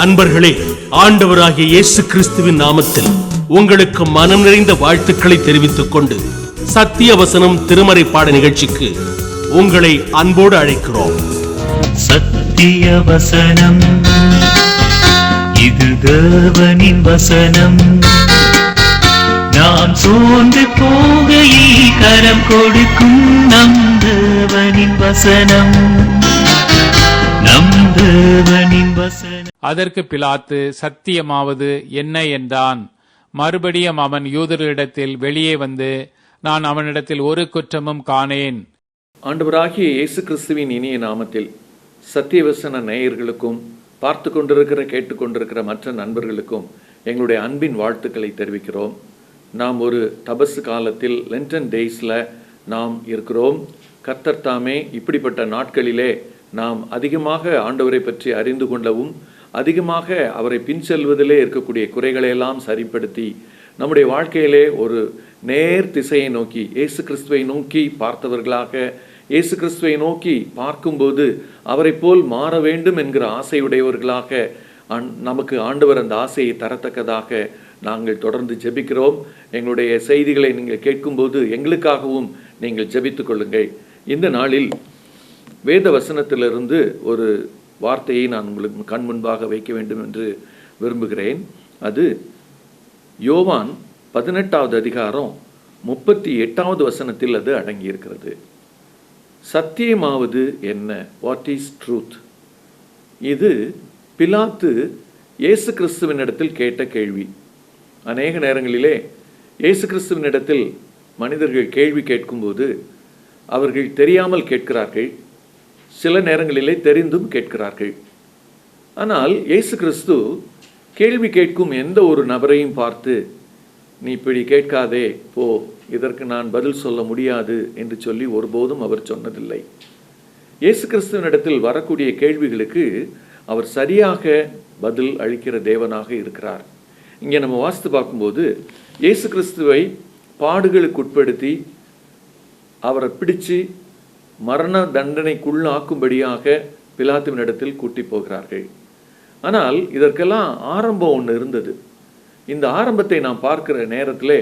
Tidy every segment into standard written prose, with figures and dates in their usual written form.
அன்பர்களே, ஆண்டவராகிய இயேசு கிறிஸ்துவின் நாமத்தில் உங்களுக்கு மனம் நிறைந்த வாழ்த்துக்களை தெரிவித்துக் கொண்டு சத்திய வசனம் திருமறை பாட நிகழ்ச்சிக்கு உங்களை அன்போடு அழைக்கிறோம். சத்திய வசனம், இது தேவனின் வசனம். நாம் சோர்ந்து போகையில் கரம் கொடுக்கும் நம் தேவனின் வசனம், நம் தேவனின் வசனம். அதற்கு பிலாத்து, சத்தியமாவது என்ன என்றான். மறுபடியும் அவன் யூதர்களிடத்தில் வெளியே வந்து, நான் அவனிடத்தில் ஒரு குற்றமும் காணேன். ஆண்டவராகிய இயேசு கிறிஸ்துவின் இனிய நாமத்தில் சத்தியவசன நேயர்களுக்கும் பார்த்து கொண்டிருக்கிற கேட்டுக்கொண்டிருக்கிற மற்ற நண்பர்களுக்கும் எங்களுடைய அன்பின் வாழ்த்துக்களை தெரிவிக்கிறோம். நாம் ஒரு தபசு காலத்தில் லென்டன் டேஸில் நாம் இருக்கிறோம். கர்த்தர் தாமே இப்படிப்பட்ட நாட்களிலே நாம் அதிகமாக ஆண்டவரை பற்றி அறிந்து கொள்ளவும், அதிகமாக அவரை பின் செல்வதிலே இருக்கக்கூடிய குறைகளையெல்லாம் சரிப்படுத்தி நம்முடைய வாழ்க்கையிலே ஒரு நேர் திசையை நோக்கி இயேசு கிறிஸ்துவை நோக்கி பார்த்தவர்களாக, இயேசு கிறிஸ்துவை நோக்கி பார்க்கும்போது அவரை போல் மாற வேண்டும் என்கிற ஆசையுடையவர்களாக நமக்கு ஆண்டவர் அந்த ஆசையை தரத்தக்கதாக நாங்கள் தொடர்ந்து ஜெபிக்கிறோம். எங்களுடைய செய்திகளை நீங்கள் கேட்கும்போது எங்களுக்காகவும் நீங்கள் ஜெபித்து கொள்ளுங்கள். இந்த நாளில் வேத வசனத்திலிருந்து ஒரு வார்த்தையை நான் உங்களுக்கு கண் முன்பாக வைக்க வேண்டும் என்று விரும்புகிறேன். அது யோவான் 18வது அதிகாரம் 38வது வசனத்தில் அது அடங்கியிருக்கிறது. சத்தியமாவது என்ன? What is truth? இது பிலாத்து இயேசு கிறிஸ்துவினிடத்தில் கேட்ட கேள்வி. அநேக நேரங்களிலே இயேசு கிறிஸ்துவினிடத்தில் மனிதர்கள் கேள்வி கேட்கும்போது அவர்கள் தெரியாமல் கேட்கிறார்கள், சில நேரங்களிலே தெரிந்தும் கேட்கிறார்கள். ஆனால் இயேசு கிறிஸ்து கேள்வி கேட்கும் எந்த ஒரு நபரையும் பார்த்து, நீ இப்படி கேட்காதே, போ, இதற்கு நான் பதில் சொல்ல முடியாது என்று சொல்லி ஒருபோதும் அவர் சொன்னதில்லை. இயேசு கிறிஸ்துவனிடத்தில் வரக்கூடிய கேள்விகளுக்கு அவர் சரியாக பதில் அளிக்கிற தேவனாக இருக்கிறார். இங்கே நம்ம வாசித்து பார்க்கும்போது இயேசு கிறிஸ்துவை பாடுகளுக்கு உட்படுத்தி அவரை பிடிச்சு மரண தண்டனைக்குள்ளாக்கும்படியாக பிலாத்துவினிடத்தில் கூட்டி போகிறார்கள். ஆனால் இதற்கெல்லாம் ஆரம்பம் ஒன்று இருந்தது. இந்த ஆரம்பத்தை நாம் பார்க்கிற நேரத்திலே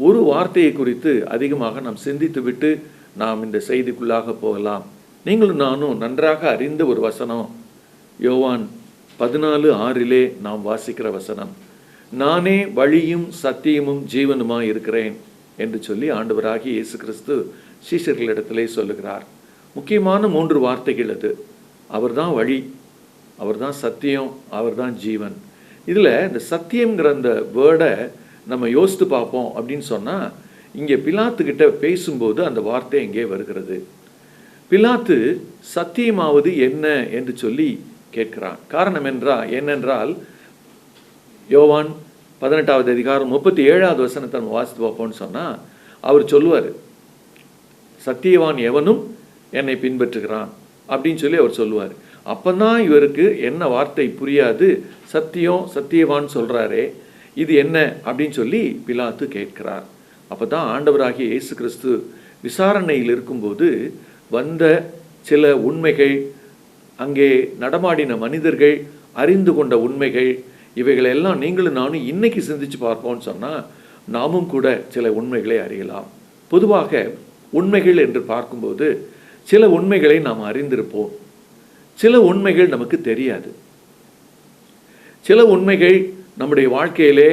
ஒரு வார்த்தையை குறித்து அதிகமாக நாம் சிந்தித்து விட்டு நாம் இந்த செய்திக்குள்ளாக போகலாம். நீங்களும் நானும் நன்றாக அறிந்த ஒரு வசனம், யோவான் 14:6 நாம் வாசிக்கிற வசனம், நானே வழியும் சத்தியமும் ஜீவனுமாய் இருக்கிறேன் என்று சொல்லி ஆண்டவராகிய இயேசு கிறிஸ்து சீஷர்களிடத்திலே சொல்லுகிறார். முக்கியமான 3 வார்த்தைகள் அது. அவர்தான் வழி, அவர்தான் சத்தியம், அவர்தான் ஜீவன். இதில் இந்த சத்தியம்ங்கிற அந்த வேர்டை நம்ம யோசித்து பார்ப்போம் அப்படின்னு சொன்னால், இங்கே பிலாத்துக்கிட்ட பேசும்போது அந்த வார்த்தை எங்கே வருகிறது. பிலாத்து சத்தியமாவது என்ன என்று சொல்லி கேட்கிறான். காரணம் என்னென்றால் யோவான் 18வது அதிகாரம் 37வது வசனத்தை நம்ம வாசித்து பார்ப்போம்னு சொன்னால் அவர் சொல்லுவார், சத்தியவான் எவனும் என்னை பின்பற்றுகிறான் அப்படின்னு சொல்லி அவர் சொல்லுவார். அப்போதான் இவருக்கு என்ன வார்த்தை புரியாது, சத்தியவான் சொல்கிறாரே, இது என்ன அப்படின்னு சொல்லி பிலாத்து கேட்கிறார். அப்போ தான் ஆண்டவராகிய இயேசு கிறிஸ்து விசாரணையில் இருக்கும்போது வந்த சில உண்மைகள், அங்கே நடமாடின மனிதர்கள் அறிந்து கொண்ட உண்மைகள், இவைகளெல்லாம் நீங்களும் நானும் இன்னைக்கு சிந்திச்சு பார்ப்போம்னு சொன்னால் நாமும் கூட சில உண்மைகளை அறியலாம். பொதுவாக உண்மைகள் என்று பார்க்கும்போது சில உண்மைகளை நாம் அறிந்திருப்போம், சில உண்மைகள் நமக்கு தெரியாது. சில உண்மைகள் நம்முடைய வாழ்க்கையிலே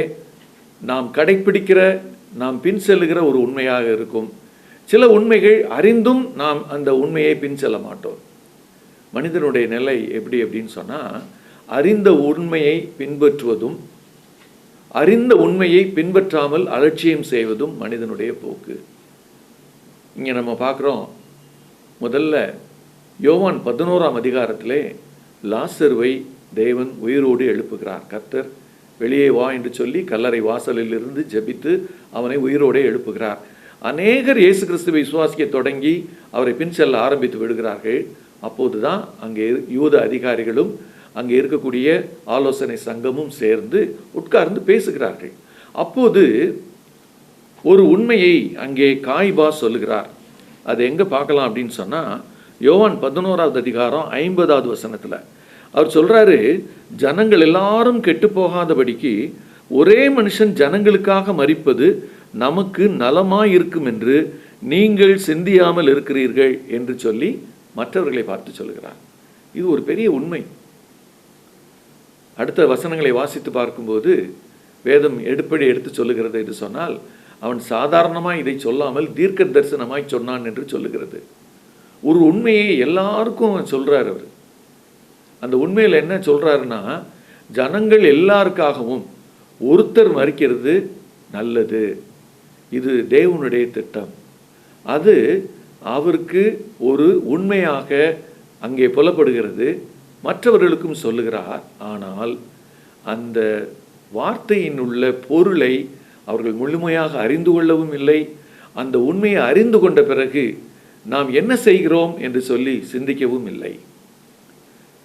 நாம் கடைப்பிடிக்கிற, நாம் பின் செல்லுகிற ஒரு உண்மையாக இருக்கும். சில உண்மைகள் அறிந்தும் நாம் அந்த உண்மையை பின் செல்ல மாட்டோம். மனிதனுடைய நிலை எப்படி அப்படின்னு சொன்னால், அறிந்த உண்மையை பின்பற்றுவதும் அறிந்த உண்மையை பின்பற்றாமல் அலட்சியம் செய்வதும் மனிதனுடைய போக்கு. இங்கே நம்ம பார்க்குறோம், முதல்ல யோவான் 11ஆம் அதிகாரத்திலே லாசருவை தேவன் உயிரோடு எழுப்புகிறார். கர்த்தர் வெளியே வா என்று சொல்லி கல்லறை வாசலில் இருந்து ஜெபித்து அவனை உயிரோடு எழுப்புகிறார். அநேகர் இயேசு கிறிஸ்துவை விசுவாசிக்க தொடங்கி அவரை பின் செல்ல ஆரம்பித்து விடுகிறார்கள். அப்போதுதான் அங்கே யூத அதிகாரிகளும் அங்கே இருக்கக்கூடிய ஆலோசனை சங்கமும் சேர்ந்து உட்கார்ந்து பேசுகிறார்கள். அப்போது ஒரு உண்மையை அங்கே காய்பா சொல்லுகிறார். அது எங்கே பார்க்கலாம் அப்படின்னு சொன்னால், யோவான் 11வது அதிகாரம் 50வது வசனத்தில் அவர் சொல்றாரு, ஜனங்கள் எல்லாரும் கெட்டு போகாதபடிக்கு ஒரே மனுஷன் ஜனங்களுக்காக மரிப்பது நமக்கு நலமாய் இருக்கும் என்று நீங்கள் சிந்தியாமல் இருக்கிறீர்கள் என்று சொல்லி மற்றவர்களை பார்த்து சொல்கிறார். இது ஒரு பெரிய உண்மை. அடுத்த வசனங்களை வாசித்து பார்க்கும்போது வேதம் எடுத்து சொல்லுகிறது என்று சொன்னால், அவன் சாதாரணமாய் இதை சொல்லாமல் தீர்க்க தரிசனமாய் சொன்னான் என்று சொல்லுகிறது. ஒரு உண்மையை எல்லாருக்கும் அவன் சொல்றார். அவர் அந்த உண்மையில் என்ன சொல்றாருன்னா, ஜனங்கள் எல்லாருக்காகவும் ஒருத்தர் மரிக்கிறது நல்லது, இது தேவனுடைய திட்டம். அது அவருக்கு ஒரு உண்மையாக அங்கே புலப்படுகிறது, மற்றவர்களுக்கும் சொல்லுகிறார். ஆனால் அந்த வார்த்தையின் உள்ள பொருளை அவர்கள் முழுமையாக அறிந்து கொள்ளவும் இல்லை. அந்த உண்மையை அறிந்து கொண்ட பிறகு நாம் என்ன செய்கிறோம் என்று சொல்லி சிந்திக்கவும் இல்லை.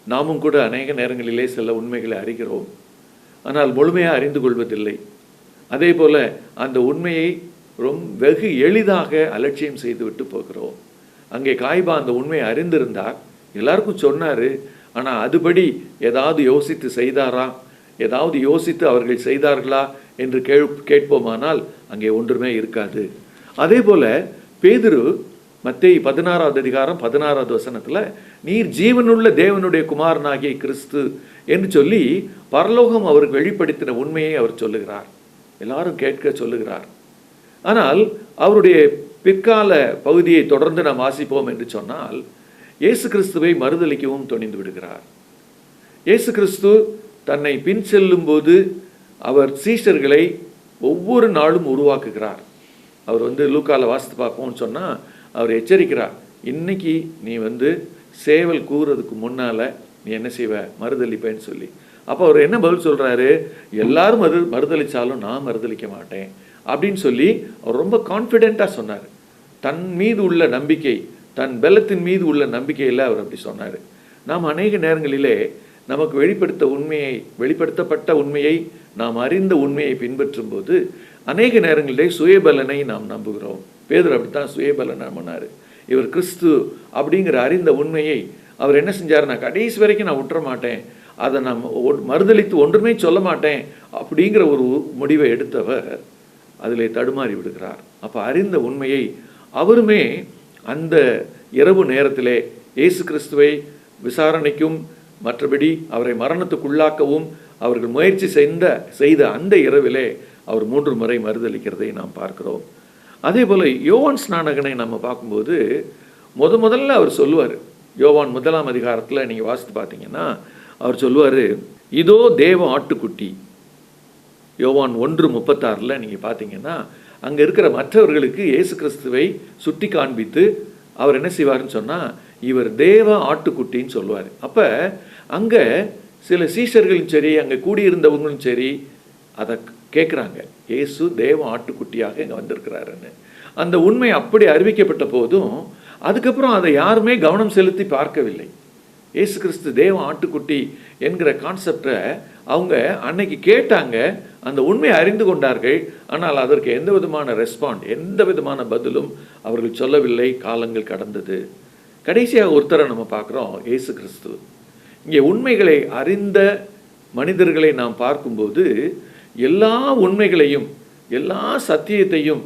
நாமும் கூட அநேக நேரங்களிலே சில உண்மைகளை அறிகிறோம், ஆனால் முழுமையாக அறிந்து கொள்வதில்லை. அதே போல அந்த உண்மையை வெகு எளிதாக அலட்சியம் செய்துவிட்டு போகிறோம். அங்கே காய்பா அந்த உண்மையை அறிந்திருந்தார், எல்லாருக்கும் சொன்னார். ஆனால் அதுபடி ஏதாவது யோசித்து செய்தாரா, ஏதாவது யோசித்து அவர்கள் செய்தார்களா என்று கேட்போமானால் அங்கே ஒன்றுமே இருக்காது. அதே போல பேதுரு மத்தேயு 16வது அதிகாரம் 16வது வசனத்தில், நீர் ஜீவனுள்ள தேவனுடைய குமாரனாகிய கிறிஸ்து என்று சொல்லி பரலோகம் அவருக்கு வெளிப்படுத்தின உண்மையை அவர் சொல்லுகிறார், எல்லாரும் கேட்க சொல்லுகிறார். ஆனால் அவருடைய பிற்கால பகுதியை தொடர்ந்து நாம் வாசிப்போம் என்று சொன்னால், இயேசு கிறிஸ்துவை மறுதலிக்கவும் துணிந்து விடுகிறார். இயேசு கிறிஸ்து தன்னை பின் செல்லும் போது அவர் சீஷர்களை ஒவ்வொரு நாளும் உருவாக்குகிறார். அவர் லூக்கால வாசித்து பார்ப்போம்னு சொன்னால் அவர் எச்சரிக்கிறார், இன்னைக்கு நீ சேவல் கூறுறதுக்கு முன்னால் நீ என்ன செய்வ, மறுதலிப்பேன்னு சொல்லி. அப்போ அவர் என்ன பதில் சொல்கிறாரு, எல்லாரும் மறுதலிச்சாலும் நான் மறுதலிக்க மாட்டேன் அப்படின்னு சொல்லி அவர் ரொம்ப கான்ஃபிடென்ட்டாக சொன்னார். தன் மீது உள்ள நம்பிக்கை, தன் பலத்தின் மீது உள்ள நம்பிக்கையில் அவர் அப்படி சொன்னார். நாம் அநேக நேரங்களிலே நமக்கு வெளிப்படுத்தப்பட்ட உண்மையை, நாம் அறிந்த உண்மையை பின்பற்றும் போது அநேக நேரங்களிலே சுயபலனை நாம் நம்புகிறோம். பேதுரு அப்படித்தான் சுயபலனை நம்பினார். இவர் கிறிஸ்து அப்படிங்கிற அறிந்த உண்மையை அவர் என்ன செஞ்சார், நான் கடைசி வரைக்கும் நான் விட்டுற மாட்டேன், அதை நான் மறுதலித்து ஒன்றுமே சொல்ல மாட்டேன் அப்படிங்கிற ஒரு முடிவை எடுத்தவர் அதில் தடுமாறி விடுகிறார். அப்போ அறிந்த உண்மையை அவருமே அந்த இரவு நேரத்திலே இயேசு கிறிஸ்துவை விசாரணைக்கும் மற்றபடி அவரை மரணத்துக்குள்ளாக்கவும் அவர்கள் முயற்சி செய்த அந்த இரவிலே அவர் 3 முறை மறுதலிக்கிறதை நாம் பார்க்கிறோம். அதே போல் யோவான் ஸ்நானகனை நம்ம பார்க்கும்போது முதல்ல அவர் சொல்லுவார், யோவான் 1ஆம் அதிகாரத்தில் நீங்கள் வாசித்து பார்த்தீங்கன்னா அவர் சொல்லுவார், இதோ தேவ ஆட்டுக்குட்டி. யோவான் 1:36 நீங்கள் பார்த்தீங்கன்னா அங்கே இருக்கிற மற்றவர்களுக்கு இயேசு கிறிஸ்துவை சுட்டி காண்பித்து அவர் என்ன செய்வார்னு சொன்னால், இவர் தேவ ஆட்டுக்குட்டின்னு சொல்லுவார். அப்போ அங்கே சில சீஷர்களும் சரி, அங்கே கூடியிருந்தவங்களும் சரி அதை கேட்குறாங்க, இயேசு தேவ ஆட்டுக்குட்டியாக இங்கே வந்திருக்கிறாருன்னு. அந்த உண்மை அப்படி அறிவிக்கப்பட்ட போதும் அதுக்கப்புறம் அதை யாருமே கவனம் செலுத்தி பார்க்கவில்லை. இயேசு கிறிஸ்து தேவ ஆட்டுக்குட்டி என்கிற கான்செப்டை அவங்க அன்னைக்கு கேட்டாங்க, அந்த உண்மையை அறிந்து கொண்டார்கள். ஆனால் அதற்கு எந்த விதமான எந்த விதமான பதிலும் அவர்கள் சொல்லவில்லை. காலங்கள் கடந்தது. கடைசியாக ஒருத்தரை நம்ம பார்க்குறோம், இயேசு கிறிஸ்து. இங்கே உண்மைகளை அறிந்த மனிதர்களை நாம் பார்க்கும்போது எல்லா உண்மைகளையும், எல்லா சத்தியத்தையும்,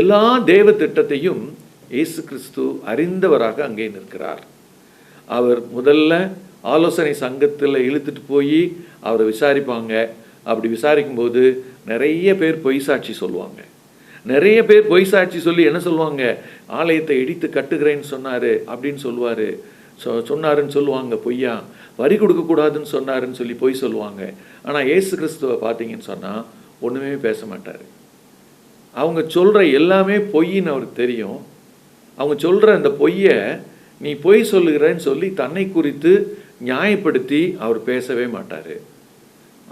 எல்லா தேவ திட்டத்தையும் இயேசு கிறிஸ்து அறிந்தவராக அங்கே நிற்கிறார். அவர் முதல்ல ஆலோசனை சங்கத்தில் இழுத்துட்டு போய் அவரை விசாரிப்பாங்க. அப்படி விசாரிக்கும்போது நிறைய பேர் பொய் சாட்சி சொல்லுவாங்க. நிறைய பேர் பொய் சாட்சி சொல்லி என்ன சொல்லுவாங்க, ஆலயத்தை இடித்து கட்டுகிறேன்னு சொன்னார் அப்படின்னு சொன்னாருன்னு சொல்லுவாங்க பொய்யா. வரி கொடுக்கக்கூடாதுன்னு சொன்னாருன்னு சொல்லி பொய் சொல்லுவாங்க. ஆனால் இயேசு கிறிஸ்துவை பார்த்தீங்கன்னு சொன்னால் ஒன்றுமே பேச மாட்டார். அவங்க சொல்கிற எல்லாமே பொய்ன்னு அவருக்கு தெரியும். அவங்க சொல்கிற அந்த பொய்யை நீ பொய் சொல்லுகிறேன்னு சொல்லி தன்னை குறித்து நியாயப்படுத்தி அவர் பேசவே மாட்டார்.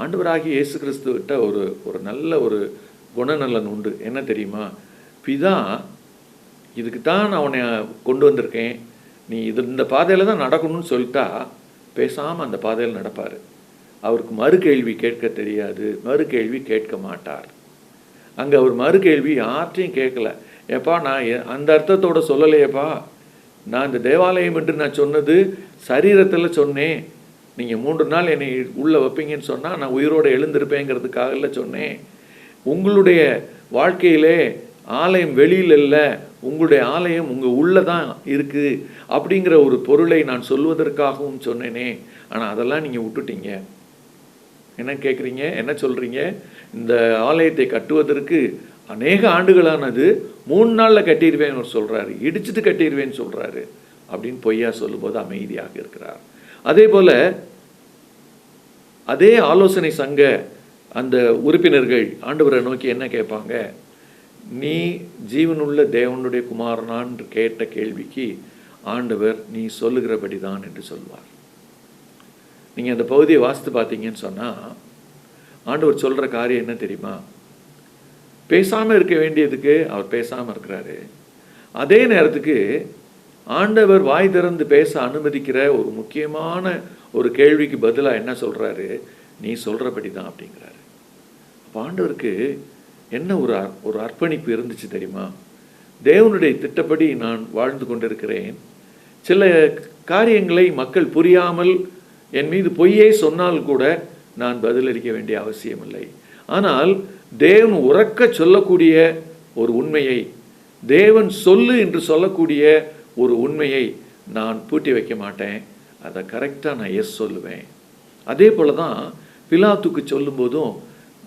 ஆண்டவராகிய இயேசு கிறிஸ்துவிட்ட ஒரு நல்ல ஒரு குணநலன் உண்டு. என்ன தெரியுமா, பிதா இதுக்கு தான் நான் உன்னை கொண்டு வந்திருக்கேன், நீ இந்த பாதையில் தான் நடக்கணும்னு சொல்லிட்டா பேசாமல் அந்த பாதையில் நடப்பார். அவருக்கு மறுகேள்வி கேட்க தெரியாது, மறுகேள்வி கேட்க மாட்டார். அங்கே அவர் மறுகேள்வி யார்ட்டையும் கேட்கல. ஏப்பா நான் அந்த அர்த்தத்தோடு சொல்லலையேப்பா, நான் இந்த தேவாலயம் என்று நான் சொன்னது சரீரத்தில் சொன்னேன். நீங்கள் 3 நாள் என்னை உள்ளே வைப்பீங்கன்னு சொன்னால் நான் உயிரோடு எழுந்திருப்பேங்கிறதுக்காக சொன்னேன். உங்களுடைய வாழ்க்கையிலே ஆலயம் வெளியில் இல்லை, உங்களுடைய ஆலயம் உங்கள் உள்ளே தான் இருக்குது அப்படிங்கிற ஒரு பொருளை நான் சொல்வதற்காகவும் சொன்னேனே. ஆனால் அதெல்லாம் நீங்கள் விட்டுட்டீங்க. என்ன கேட்குறீங்க, என்ன சொல்கிறீங்க? இந்த ஆலயத்தை கட்டுவதற்கு அநேக ஆண்டுகளானது 3 நாளில் கட்டிடுவேன்னு அவர் சொல்கிறாரு, இடிச்சிட்டு கட்டிடுவேன்னு சொல்கிறாரு அப்படின்னு பொய்யா சொல்லும்போது அமைதியாக இருக்கிறார். அதே போல் அதே ஆலோசனை சங்க அந்த உறுப்பினர்கள் ஆண்டவரை நோக்கி என்ன கேட்பாங்க? நீ ஜீவனுள்ள தேவனுடைய குமாரனான்னு கேட்ட கேள்விக்கு ஆண்டவர் நீ சொல்லுகிறபடி தான் என்று சொல்வார். நீங்கள் அந்த பகுதியை வாசித்து பார்த்தீங்கன்னு சொன்னால் ஆண்டவர் சொல்கிற காரியம் என்ன தெரியுமா? பேசாமல் இருக்க வேண்டியதுக்கு அவர் பேசாமல் இருக்கிறாரு. அதே நேரத்துக்கு ஆண்டவர் வாய் திறந்து பேச அனுமதிக்கிற ஒரு முக்கியமான ஒரு கேள்விக்கு பதிலாக என்ன சொல்கிறாரு? நீ சொல்கிறபடி தான் அப்படிங்கிறாரு. அப்போ ஆண்டவருக்கு என்ன ஒரு அர்ப்பணிப்பு இருந்துச்சு தெரியுமா? தேவனுடைய திட்டப்படி நான் வாழ்ந்து கொண்டிருக்கிறேன். சில காரியங்களை மக்கள் புரியாமல் என் மீது பொய்யே சொன்னால் கூட நான் பதிலளிக்க வேண்டிய அவசியமில்லை. ஆனால் தேவன் உறக்க சொல்லக்கூடிய ஒரு உண்மையை, தேவன் சொல்லு என்று சொல்லக்கூடிய ஒரு உண்மையை நான் பூட்டி வைக்க மாட்டேன். அதை கரெக்டாக நான் எஸ் சொல்லுவேன். அதே போல தான் பிலாத்துக்கு சொல்லும்போதும்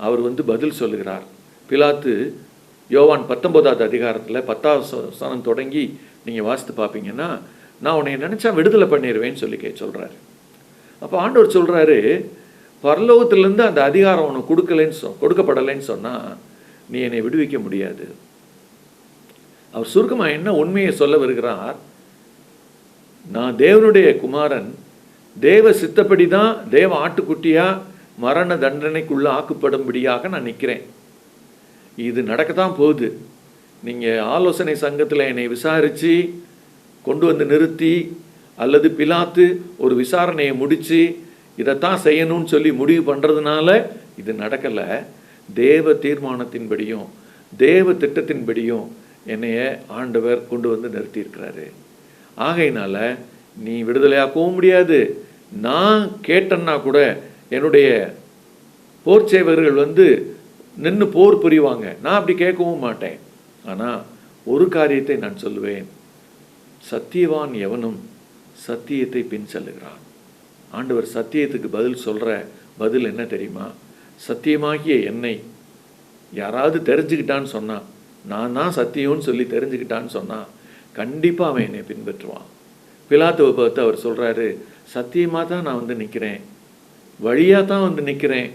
அவர் பதில் சொல்லுகிறார். பிலாத்து யோவான் 19வது அதிகாரத்தில் 10வது வசனம் தொடங்கி நீங்கள் வாசித்து பார்ப்பீங்கன்னா, நான் உன்னை நினச்சா விடுதலை பண்ணிடுவேன்னு சொல்லி சொல்கிறாரு. அப்போ ஆண்டவர் சொல்கிறாரு, பரலோகத்திலேருந்து அந்த அதிகாரம் உனக்கு கொடுக்கப்படலைன்னு சொன்னால் நீ என்னை விடுவிக்க முடியாது. அவர் சுருக்கமாக என்ன உண்மையை சொல்ல வருகிறார்? நான் தேவனுடைய குமாரன், தேவ சித்தப்படி தான் தேவ ஆட்டுக்குட்டியாக மரண தண்டனைக்குள்ள ஆக்குப்படும்படியாக நான் நிற்கிறேன். இது நடக்கத்தான் போகுது. நீங்கள் ஆலோசனை சங்கத்தில் என்னை விசாரித்து கொண்டு வந்து நிறுத்தி, அல்லது பிலாத்து ஒரு விசாரணையை முடித்து இதைத்தான் செய்யணும்னு சொல்லி முடிவு பண்ணுறதுனால இது நடக்கலை. தேவ தீர்மானத்தின்படியும் தேவ திட்டத்தின்படியும் என்னைய ஆண்டவர் கொண்டு வந்து நிறுத்தியிருக்கிறாரு. ஆகையினால நீ விடுதலையாக்கவும் முடியாது. நான் கேட்டேன்னா கூட என்னுடைய போர் சேவகர்கள் நின்று போர் புரிவாங்க. நான் அப்படி கேட்கவும் மாட்டேன். ஆனால் ஒரு காரியத்தை நான் சொல்லுவேன், சத்தியவான் எவனும் சத்தியத்தை பின் செல்லுகிறான். ஆண்டவர் சத்தியத்துக்கு பதில் சொல்கிற பதில் என்ன தெரியுமா? சத்தியமாகிய என்னை யாராவது தெரிஞ்சுக்கிட்டான்னு சொன்னான், நான் தான் சத்தியம்னு சொல்லி தெரிஞ்சுக்கிட்டான்னு சொன்னான், கண்டிப்பாக அவன் என்னை பின்பற்றுவான். பிலாத்துவை பார்த்து அவர் சொல்கிறாரு, சத்தியமாக தான் நான் நிற்கிறேன், வழியாக தான் நிற்கிறேன்,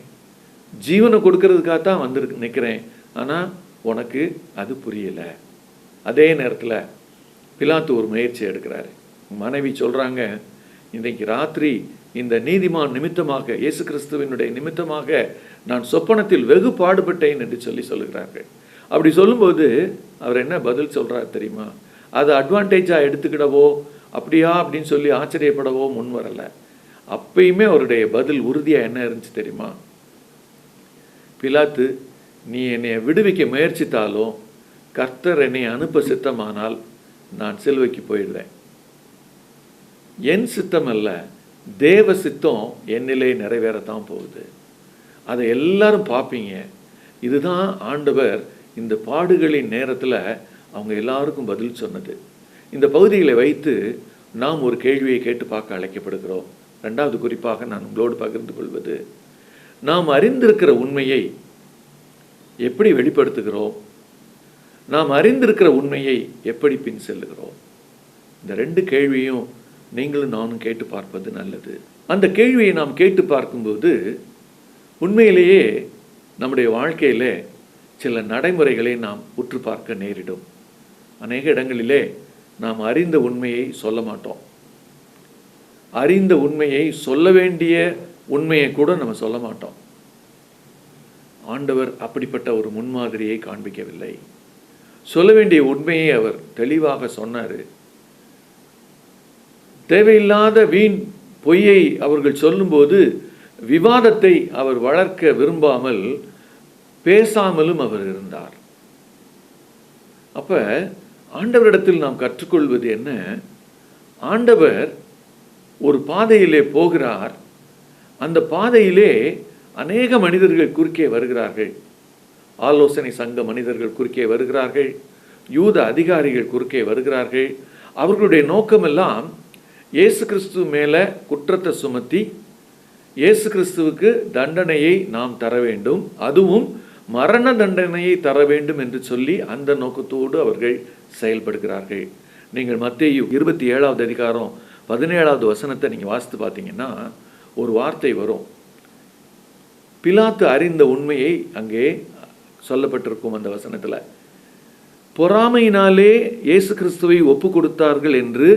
ஜீவனை கொடுக்கறதுக்காக தான் நிற்கிறேன். ஆனால் உனக்கு அது புரியலை. அதே நேரத்தில் பிலாத்து ஒரு முயற்சி எடுக்கிறாரு. மனைவி சொல்கிறாங்க, இன்றைக்கு ராத்திரி இந்த நீதிமான் நிமித்தமாக, இயேசு கிறிஸ்துவினுடைய நிமித்தமாக நான் சொப்பனத்தில் வெகு பாடுபட்டேன் என்று சொல்லுகிறார்கள். அப்படி சொல்லும்போது அவர் என்ன பதில் சொல்கிறார் தெரியுமா? அதை அட்வான்டேஜாக எடுத்துக்கிடவோ அப்படியா அப்படின்னு சொல்லி ஆச்சரியப்படவோ முன் வரலை. அப்பயுமே அவருடைய பதில் உறுதியாக என்ன இருந்துச்சு தெரியுமா? பிலாத்து, நீ என்னை விடுவிக்க முயற்சித்தாலும் கர்த்தர் என்னை அனுப்ப சித்தமானால் நான் சிலுவைக்கு போயிடுவேன். என் சித்தம் அல்ல, தேவ சித்தம் என்னிலே நிறைவேறத்தான் போகுது. அதை எல்லாரும் பார்ப்பீங்க. இதுதான் ஆண்டவர் இந்த பாடுகளின் நேரத்தில் அவங்க எல்லாருக்கும் பதில் சொன்னது. இந்த பகுதிகளை வைத்து நாம் ஒரு கேள்வியை கேட்டு பார்க்க அழைக்கப்படுகிறோம். 2வது குறிப்பாக நான் உங்களோடு பகிர்ந்து கொள்வது, நாம் அறிந்திருக்கிற உண்மையை எப்படி வெளிப்படுத்துகிறோம்? நாம் அறிந்திருக்கிற உண்மையை எப்படி பின் செல்லுகிறோம்? இந்த 2 கேள்வியும் நீங்களும் நானும் கேட்டு பார்ப்பது நல்லது. அந்த கேள்வியை நாம் கேட்டு பார்க்கும்போது உண்மையிலேயே நம்முடைய வாழ்க்கையில் சில நடைமுறைகளை நாம் உற்று பார்க்க நேரிடும். அநேக இடங்களிலே நாம் அறிந்த உண்மையை சொல்ல மாட்டோம். அறிந்த உண்மையை, சொல்ல வேண்டிய உண்மையை கூட நம்ம சொல்ல மாட்டோம். ஆண்டவர் அப்படிப்பட்ட ஒரு முன்மாதிரியை காண்பிக்கவில்லை. சொல்ல வேண்டிய உண்மையை அவர் தெளிவாக சொன்னார். தேவையில்லாத வீண் பொய்யை அவர்கள் சொல்லும்போது விவாதத்தை அவர் வளர்க்க விரும்பாமல் பேசாமலும் அவர் இருந்தார். அப்ப ஆண்டவரிடத்தில் நாம் கற்றுக்கொள்வது என்ன? ஆண்டவர் ஒரு பாதையிலே போகிறார். அந்த பாதையிலே அநேக மனிதர்கள் குறுக்கே வருகிறார்கள். ஆலோசனை சங்க மனிதர்கள் குறுக்கே வருகிறார்கள். யூத அதிகாரிகள் குறுக்கே வருகிறார்கள். அவர்களுடைய நோக்கமெல்லாம் இயேசு கிறிஸ்து மேலே குற்றத்தை சுமத்தி இயேசு கிறிஸ்துவுக்கு தண்டனையை நாம் தர வேண்டும், அதுவும் மரண தண்டனையை தர வேண்டும் என்று சொல்லி அந்த நோக்கத்தோடு அவர்கள் செயல்படுகிறார்கள். நீங்கள் மத்தேயு 27வது அதிகாரம் 17வது வசனத்தை நீங்கள் வாசித்து பார்த்தீங்கன்னா ஒரு வார்த்தை வரும். பிலாத்து அறிந்த உண்மையை அங்கே சொல்லப்பட்டிருக்கும் அந்த வசனத்தில். பொறாமையினாலே இயேசு கிறிஸ்துவை ஒப்பு கொடுத்தார்கள் என்று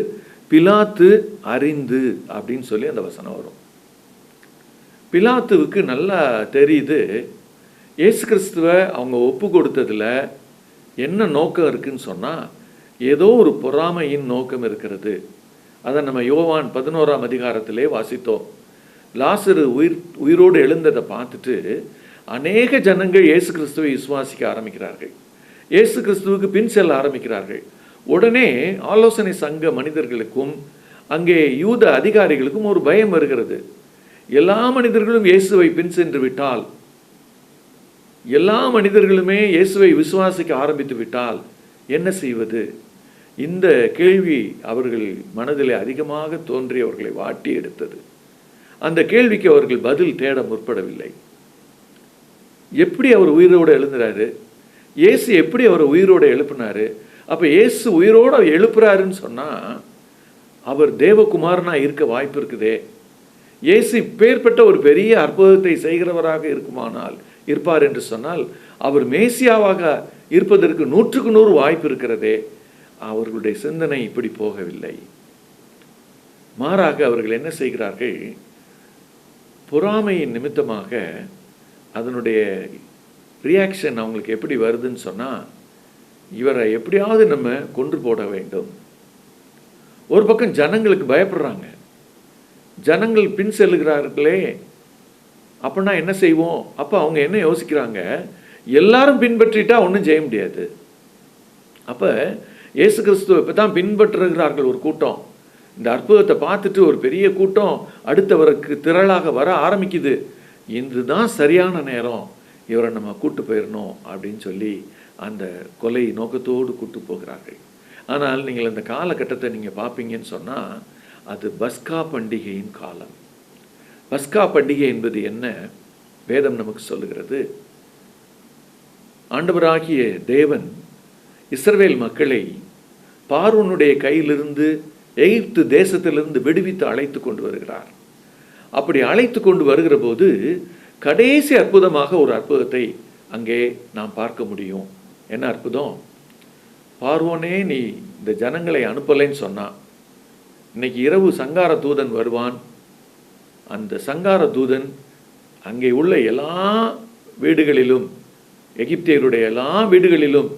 பிலாத்து அறிந்து அப்படின்னு சொல்லி அந்த வசனம் வரும். பிலாத்துவுக்கு நல்லா தெரியுது இயேசு கிறிஸ்துவை அவங்க ஒப்பு கொடுத்ததில் என்ன நோக்கம் இருக்குன்னு சொன்னால் ஏதோ ஒரு பொறாமையின் நோக்கம் இருக்கிறது. அதை நம்ம யோவான் 11ஆம் அதிகாரத்திலே வாசித்தோம். லாசரு உயிரோடு எழுந்ததை பார்த்துட்டு அநேக ஜனங்கள் இயேசு கிறிஸ்துவை விசுவாசிக்க ஆரம்பிக்கிறார்கள். இயேசு கிறிஸ்துவுக்கு பின் செல்ல ஆரம்பிக்கிறார்கள். உடனே ஆலோசனை சங்க மனிதர்களுக்கும் அங்கே யூத அதிகாரிகளுக்கும் ஒரு பயம் வருகிறது. எல்லா மனிதர்களும் இயேசுவை பின் சென்று விட்டால், எல்லா மனிதர்களுமே இயேசுவை விசுவாசிக்க ஆரம்பித்து விட்டால் என்ன செய்வது? இந்த கேள்வி அவர்கள் மனதிலே அதிகமாக தோன்றி அவர்களை வாட்டி எடுத்தது. அந்த கேள்விக்கு அவர்கள் பதில் தேட முற்படவில்லை. எப்படி அவர் உயிரோடு எழுந்துறாரு? இயேசு எப்படி அவர் உயிரோடு எழுப்பினாரு? அப்போ இயேசு உயிரோடு எழுப்புறாருன்னு சொன்னால் அவர் தேவகுமாரனாக இருக்க வாய்ப்பு இருக்குதே. இயேசு இப்பேற்பட்ட ஒரு பெரிய அற்புதத்தை செய்கிறவராக இருப்பார் என்று சொன்னால் அவர் மேசியாவாக இருப்பதற்கு 100க்கு 100 வாய்ப்பு இருக்கிறதே. அவர்களுடைய சிந்தனை இப்படி போகவில்லை. மாறாக அவர்கள் என்ன செய்கிறார்கள்? பொறாமையின் நிமித்தமாக அதனுடைய ரியாக்ஷன் அவங்களுக்கு எப்படி வருதுன்னு சொன்னால், இவரை எப்படியாவது நம்ம கொன்று போட வேண்டும். ஒரு பக்கம் ஜனங்களுக்கு பயப்படுறாங்க. ஜனங்கள் பின் செல்லுகிறார்களே, அப்படின்னா என்ன செய்வோம்? அப்போ அவங்க என்ன யோசிக்கிறாங்க? எல்லாரும் பின்பற்றிட்டா ஒன்றும் செய்ய முடியாது. அப்போ இயேசு கிறிஸ்துவை இப்போ தான் பின்பற்றுகிறார்கள் ஒரு கூட்டம். இந்த அற்புதத்தை பார்த்துட்டு ஒரு பெரிய கூட்டம் அடுத்தவருக்கு திரளாக வர ஆரம்பிக்குது. இதுதான் சரியான நேரம், இவரை நம்ம கூட்டு போயிடணும் அப்படின்னு சொல்லி அந்த கொலை நோக்கத்தோடு கூட்டு போகிறார்கள். ஆனால் நீங்கள் அந்த காலகட்டத்தை நீங்கள் பார்ப்பீங்கன்னு சொன்னால் அது பஸ்கா பண்டிகையின் காலம். பஸ்கா பண்டிகை என்பது என்ன? வேதம் நமக்கு சொல்லுகிறது. ஆண்டவராகிய தேவன் இஸ்ரவேல் மக்களை பார்வோனுடைய கையிலிருந்து எகிப்து தேசத்திலிருந்து விடுவித்து அழைத்து கொண்டு வருகிறார். அப்படி அழைத்து கொண்டு வருகிற போது கடைசி அற்புதமாக ஒரு அற்புதத்தை அங்கே நாம் பார்க்க முடியும். என்ன அற்புதம்? பார்வோனே நீ இந்த ஜனங்களை அனுப்பலைன்னு சொன்னான். இன்னைக்கு இரவு சங்கார தூதன் வருவான். அந்த சங்கார தூதன் அங்கே உள்ள எல்லா வீடுகளிலும், எகிப்தியருடைய எல்லா வீடுகளிலும்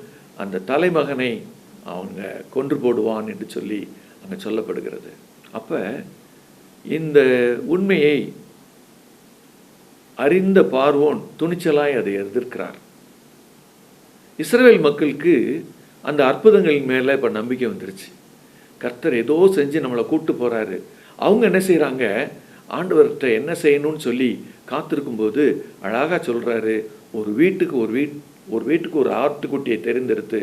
அந்த தலைமகனை அவங்க கொன்று போடுவான் என்று சொல்லி அங்கே சொல்லப்படுகிறது. அப்போ இந்த உண்மையை அறிந்த பார்வோன் துணிச்சலாய் அதை எதிர்க்கிறார். இஸ்ரவேல் மக்களுக்கு அந்த அற்புதங்களின் மேலே இப்போ நம்பிக்கை வந்துருச்சு. கர்த்தர் ஏதோ செஞ்சு நம்மளை கூப்பிட்டு போகிறாரு. அவங்க என்ன செய்கிறாங்க? ஆண்டவர்கிட்ட என்ன செய்யணும்னு சொல்லி காத்திருக்கும்போது அழகாக சொல்கிறாரு, ஒரு வீட்டுக்கு ஒரு ஆட்டுக்குட்டியை தெரிந்தெடுத்து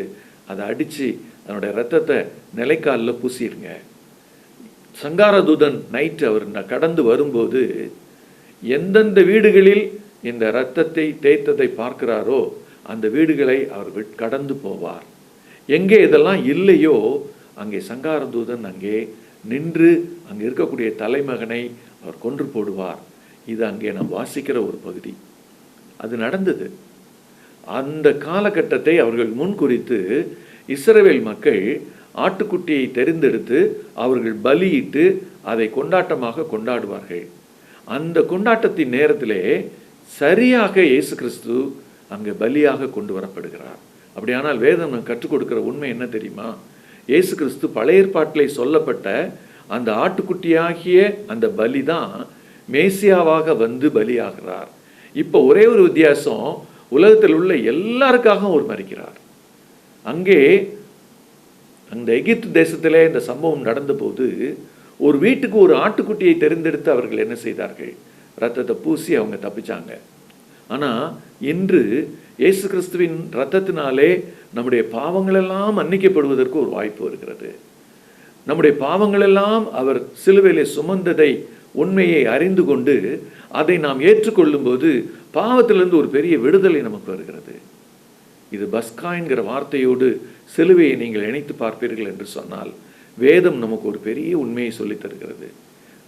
அதை அடித்து அதனுடைய ரத்தத்தை நிலைக்காலில் பூசிடுங்க. சங்காரதூதன் நைட்டு அவர் கடந்து வரும்போது எந்தெந்த வீடுகளில் இந்த இரத்தத்தை தேய்த்ததை பார்க்கிறாரோ அந்த வீடுகளை அவர் கடந்து போவார். எங்கே இதெல்லாம் இல்லையோ அங்கே சங்காரதூதன் அங்கே நின்று அங்கே இருக்கக்கூடிய தலைமகனை அவர் கொன்று போடுவார். இது அங்கே நாம் வாசிக்கிற ஒரு பகுதி. அது நடந்தது. அந்த காலகட்டத்தை அவர்கள் முன்குறித்து இஸ்ரவேல் மக்கள் ஆட்டுக்குட்டியை தெரிந்தெடுத்து அவர்கள் பலியிட்டு அதை கொண்டாட்டமாக கொண்டாடுவார்கள். அந்த கொண்டாட்டத்தின் நேரத்திலே சரியாக இயேசு கிறிஸ்து அங்கே பலியாக கொண்டு வரப்படுகிறார். அப்படியானால் வேதம் கற்றுக் கொடுக்கிற உண்மை என்ன தெரியுமா? இயேசு கிறிஸ்து பழைய ஏற்பாட்டிலே சொல்லப்பட்ட அந்த ஆட்டுக்குட்டியாகிய அந்த பலி தான் மேசியாவாக வந்து பலியாகிறார். இப்போ ஒரே ஒரு அந்த எகிப்து தேசத்திலே இந்த சம்பவம் நடந்தபோது ஒரு வீட்டுக்கு ஒரு ஆட்டுக்குட்டியை தெரிந்தெடுத்து அவர்கள் என்ன செய்தார்கள்? ரத்தத்தை பூசி அவங்க தப்பிச்சாங்க. ஆனால் இன்று இயேசு கிறிஸ்துவின் ரத்தத்தினாலே நம்முடைய பாவங்களெல்லாம் மன்னிக்கப்படுவதற்கு ஒரு வாய்ப்பு வருகிறது. நம்முடைய பாவங்களெல்லாம் அவர் சிலுவையிலே சுமந்ததை, உண்மையை அறிந்து கொண்டு அதை நாம் ஏற்றுக்கொள்ளும் போது பாவத்திலிருந்து ஒரு பெரிய விடுதலை நமக்கு வருகிறது. இது பஸ்கா என்கிற வார்த்தையோடு சிலுவையை நீங்கள் இணைத்து பார்ப்பீர்கள் என்று சொன்னால் வேதம் நமக்கு ஒரு பெரிய உண்மையை சொல்லித் தருகிறது.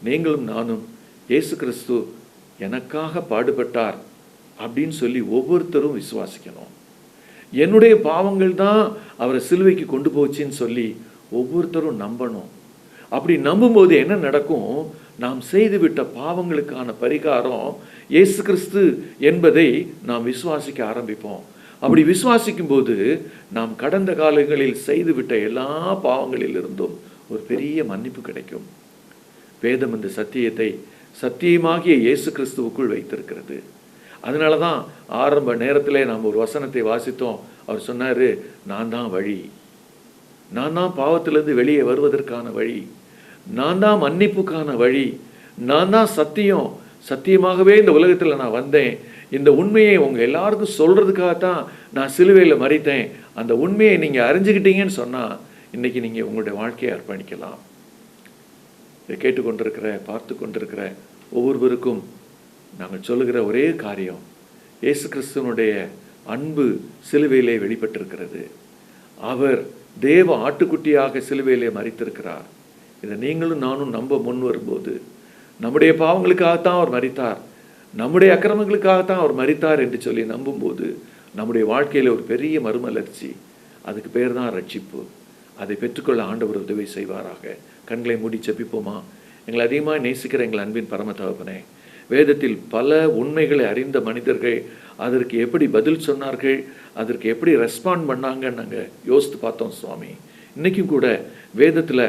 நீங்களும் நானும் இயேசு கிறிஸ்து எனக்காக பாடுபட்டார் அப்படின்னு சொல்லி ஒவ்வொருத்தரும் விசுவாசிக்கணும். என்னுடைய பாவங்கள் தான் அவரை சிலுவைக்கு கொண்டு போச்சுன்னு சொல்லி ஒவ்வொருத்தரும் நம்பணும். அப்படி நம்பும்போது என்ன நடக்கும்? நாம் செய்துவிட்ட பாவங்களுக்கான பரிகாரம் இயேசு கிறிஸ்து என்பதை நாம் விசுவாசிக்க ஆரம்பிப்போம். அப்படி விசுவாசிக்கும் போது நாம் கடந்த காலங்களில் செய்துவிட்ட எல்லா பாவங்களிலிருந்தும் ஒரு பெரிய மன்னிப்பு கிடைக்கும். வேதம் இந்த சத்தியத்தை சத்தியமாகிய இயேசு கிறிஸ்துவுக்குள் வைத்திருக்கிறது. அதனால தான் ஆரம்ப நேரத்தில் நாம் ஒரு வசனத்தை வாசித்தோம். அவர் சொன்னார், நான் தான் வழி, நான் தான் பாவத்திலிருந்து வெளியே வருவதற்கான வழி, நான் தான் மன்னிப்புக்கான வழி, நான் தான் சத்தியம், சத்தியமாகவே இந்த உலகத்தில் நான் வந்தேன், இந்த உண்மையை உங்கள் எல்லாருக்கும் சொல்கிறதுக்காகத்தான் நான் சிலுவையில் மரித்தேன். அந்த உண்மையை நீங்கள் அறிஞ்சுக்கிட்டீங்கன்னு சொன்னால் இன்றைக்கி நீங்கள் உங்களுடைய வாழ்க்கையை அர்ப்பணிக்கலாம். இதை கேட்டுக்கொண்டிருக்கிற, பார்த்து கொண்டிருக்கிற ஒவ்வொருவருக்கும் நாங்கள் சொல்லுகிற ஒரே காரியம், இயேசு கிறிஸ்துவனுடைய அன்பு சிலுவையிலே வெளிப்பட்டிருக்கிறது. அவர் தேவ ஆட்டுக்குட்டியாக சிலுவையிலே மரித்திருக்கிறார். இதை நீங்களும் நானும் நம்ப முன் வரும்போது, நம்முடைய பாவங்களுக்காகத்தான் அவர் மரித்தார், நம்முடைய அக்கிரமங்களுக்காகத்தான் அவர் மரித்தார் என்று சொல்லி நம்பும்போது நம்முடைய வாழ்க்கையில் ஒரு பெரிய மறுமலர்ச்சி, அதுக்கு பேர் தான் ரட்சிப்பு. அதை பெற்றுக்கொள்ள ஆண்டவர் உதவி செய்வாராக. கண்களை மூடி செபிப்போமா? எங்களை அதிகமாக நேசிக்கிற எங்கள் அன்பின் பரம தகப்பனே, வேதத்தில் பல உண்மைகளை அறிந்த மனிதர்கள் அதற்கு எப்படி பதில் சொன்னார்கள், அதற்கு எப்படி ரெஸ்பாண்ட் பண்ணாங்கன்னு நாங்கள் யோசித்து பார்த்தோம் சுவாமி. இன்றைக்கும் கூட வேதத்தில்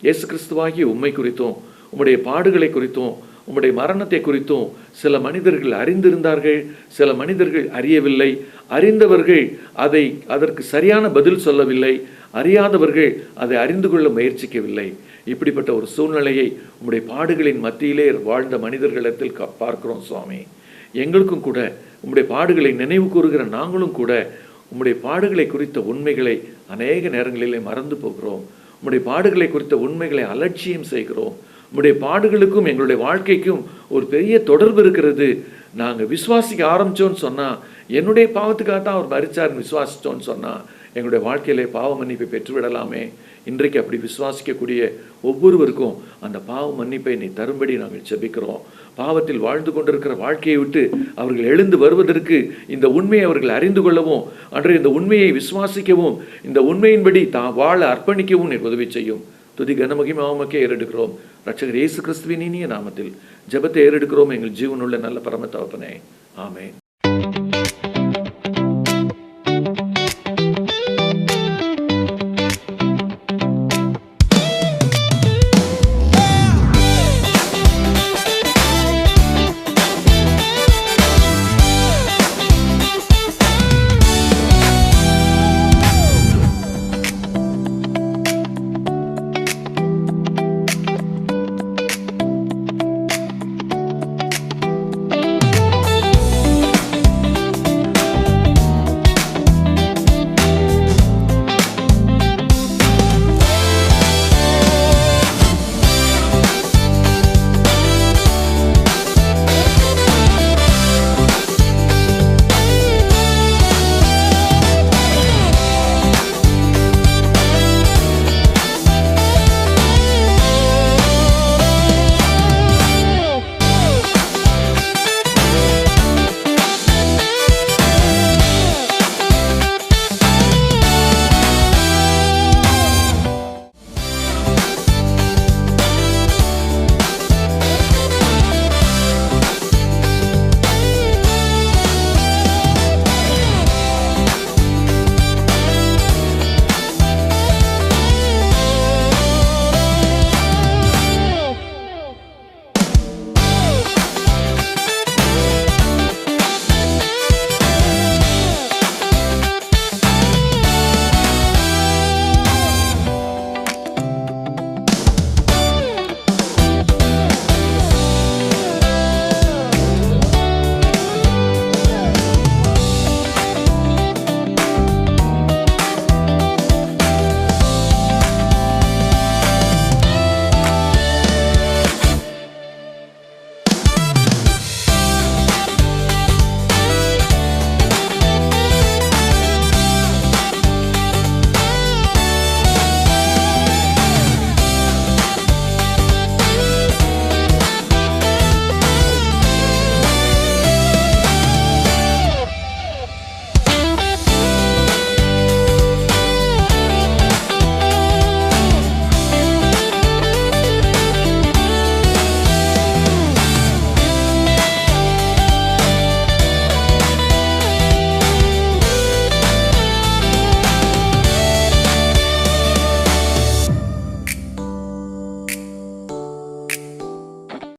இயேசு கிறிஸ்துவாகிய உண்மை குறித்தும் உம்முடைய பாடுகளை குறித்தும் உம்முடைய மரணத்தை குறித்தும் சில மனிதர்கள் அறிந்திருந்தார்கள், சில மனிதர்கள் அறியவில்லை. அறிந்தவர்கள் அதற்கு சரியான பதில் சொல்லவில்லை, அறியாதவர்கள் அதை அறிந்து கொள்ள முயற்சிக்கவில்லை. இப்படிப்பட்ட ஒரு சூழ்நிலையை உம்முடைய பாடுகளின் மத்தியிலே வாழ்ந்த மனிதர்களிடத்தில் பார்க்கிறோம் சுவாமி. எங்களுக்கும் கூட உம்முடைய பாடுகளை நினைவு கூறுகிற நாங்களும் கூட உம்முடைய பாடுகளை குறித்த உண்மைகளை அநேக நேரங்களிலே மறந்து போகிறோம். உம்முடைய பாடுகளை குறித்த உண்மைகளை அலட்சியம் செய்கிறோம். உம்முடைய பாடுகளுக்கும் எங்களுடைய வாழ்க்கைக்கும் ஒரு பெரிய தொடர்பு இருக்கிறது. நாங்கள் விசுவாசிக்க ஆரம்பித்தோன்னு சொன்னால், என்னுடைய பாவத்துக்காக தான் அவர் மரிச்சார்னு விசுவாசித்தோன்னு சொன்னால் எங்களுடைய வாழ்க்கையிலே பாவ மன்னிப்பை பெற்றுவிடலாமே. இன்றைக்கு அப்படி விசுவாசிக்கக்கூடிய ஒவ்வொருவருக்கும் அந்த பாவ மன்னிப்பை நீ தரும்படி நாங்கள் செபிக்கிறோம். பாவத்தில் வாழ்ந்து கொண்டிருக்கிற வாழ்க்கையை விட்டு அவர்கள் எழுந்து வருவதற்கு இந்த உண்மையை அவர்கள் அறிந்து கொள்ளவும், அன்றைய இந்த உண்மையை விசுவாசிக்கவும், இந்த உண்மையின்படி வாழ அர்ப்பணிக்கவும் நீ உதவி செய்யும். துதி கனமகிமாவுமக்கே ஏறெடுக்கிறோம். ரட்சகர் இயேசு கிறிஸ்துவின் இனிய நாமத்தில் ஜெபத்தை ஏறெடுக்கிறோம் எங்கள் ஜீவனுள்ள நல்ல பரம தகப்பனே. ஆமென்.